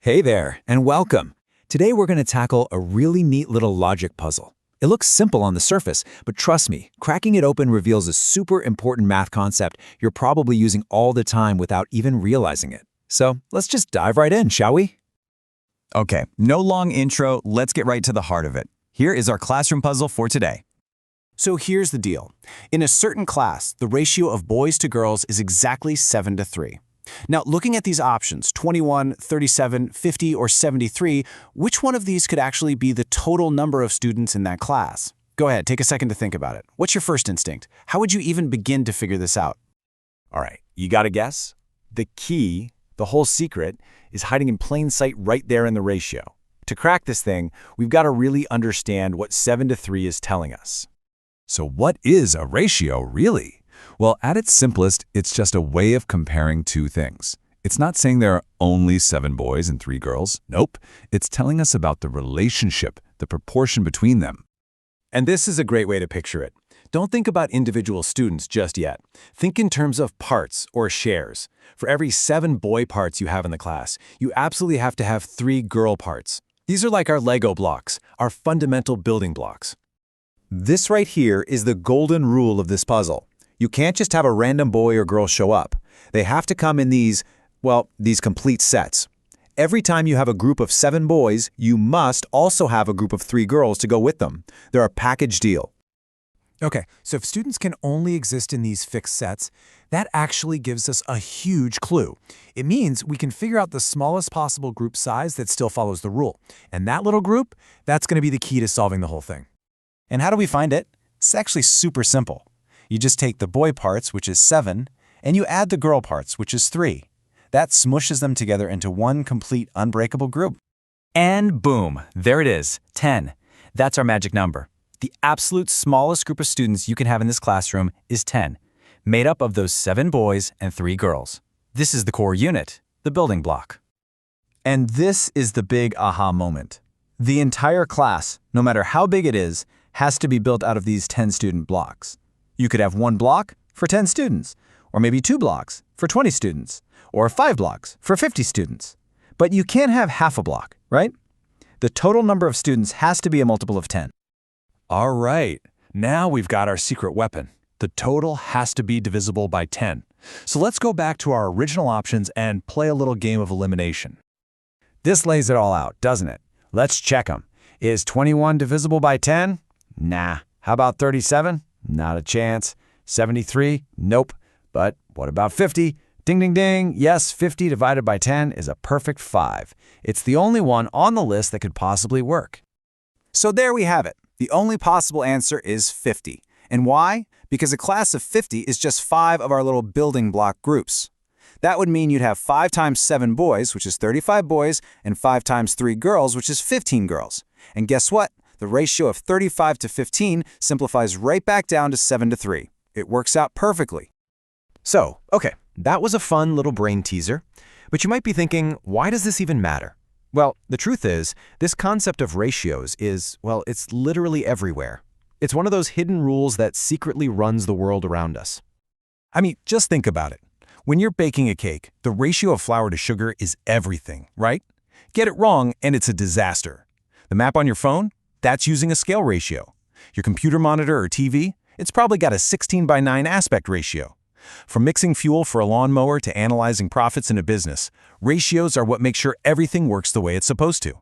Hey there, and welcome. Today we're going to tackle a really neat little logic puzzle. It looks simple on the surface, but trust me, cracking it open reveals a super important math concept you're probably using all the time without even realizing it. So let's just dive right in, shall we? Okay, no long intro, let's get right to the heart of it. Here is our classroom puzzle for today. So here's the deal. In a certain class, the ratio of boys to girls is exactly 7 to 3. Now, looking at these options, 21, 37, 50, or 73, which one of these could actually be the total number of students in that class? Go ahead, take a second to think about it. What's your first instinct? How would you even begin to figure this out? All right, you got to guess? The key, the whole secret, is hiding in plain sight right there in the ratio. To crack this thing, we've got to really understand what 7 to 3 is telling us. So what is a ratio, really? Well, at its simplest, it's just a way of comparing two things. It's not saying there are only 7 boys and 3 girls. Nope. It's telling us about the relationship, the proportion between them. And this is a great way to picture it. Don't think about individual students just yet. Think in terms of parts or shares. For every 7 boy parts you have in the class, you absolutely have to have 3 girl parts. These are like our Lego blocks, our fundamental building blocks. This right here is the golden rule of this puzzle. You can't just have a random boy or girl show up. They have to come in these complete sets. Every time you have a group of 7 boys, you must also have a group of 3 girls to go with them. They're a package deal. Okay, so if students can only exist in these fixed sets, that actually gives us a huge clue. It means we can figure out the smallest possible group size that still follows the rule. And that little group, that's going to be the key to solving the whole thing. And how do we find it? It's actually super simple. You just take the boy parts, which is 7, and you add the girl parts, which is 3. That smushes them together into one complete unbreakable group. And boom, there it is, 10. That's our magic number. The absolute smallest group of students you can have in this classroom is 10, made up of those 7 boys and 3 girls. This is the core unit, the building block. And this is the big aha moment. The entire class, no matter how big it is, has to be built out of these 10 student blocks. You could have 1 block for 10 students, or maybe 2 blocks for 20 students, or 5 blocks for 50 students. But you can't have half a block, right? The total number of students has to be a multiple of 10. All right, now we've got our secret weapon. The total has to be divisible by 10. So let's go back to our original options and play a little game of elimination. This lays it all out, doesn't it? Let's check them. Is 21 divisible by 10? Nah. How about 37? Not a chance. 73? Nope. But what about 50? Ding, ding, ding. Yes, 50 divided by 10 is a perfect 5. It's the only one on the list that could possibly work. So there we have it. The only possible answer is 50. And why? Because a class of 50 is just 5 of our little building block groups. That would mean you'd have 5 times 7 boys, which is 35 boys, and 5 times 3 girls, which is 15 girls. And guess what? The ratio of 35 to 15 simplifies right back down to 7 to 3. It works out perfectly. So, okay, that was a fun little brain teaser. But you might be thinking, why does this even matter? Well, the truth is, this concept of ratios is, well, it's literally everywhere. It's one of those hidden rules that secretly runs the world around us. I mean, just think about it. When you're baking a cake, the ratio of flour to sugar is everything, right? Get it wrong and it's a disaster. The map on your phone? That's using a scale ratio. Your computer monitor or TV? It's probably got a 16:9 aspect ratio. From mixing fuel for a lawnmower to analyzing profits in a business, ratios are what make sure everything works the way it's supposed to.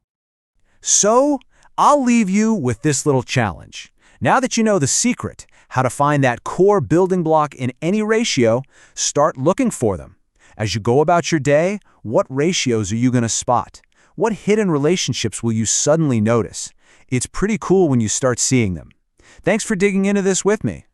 So, I'll leave you with this little challenge. Now that you know the secret, how to find that core building block in any ratio, start looking for them. As you go about your day, what ratios are you going to spot? What hidden relationships will you suddenly notice? It's pretty cool when you start seeing them. Thanks for digging into this with me.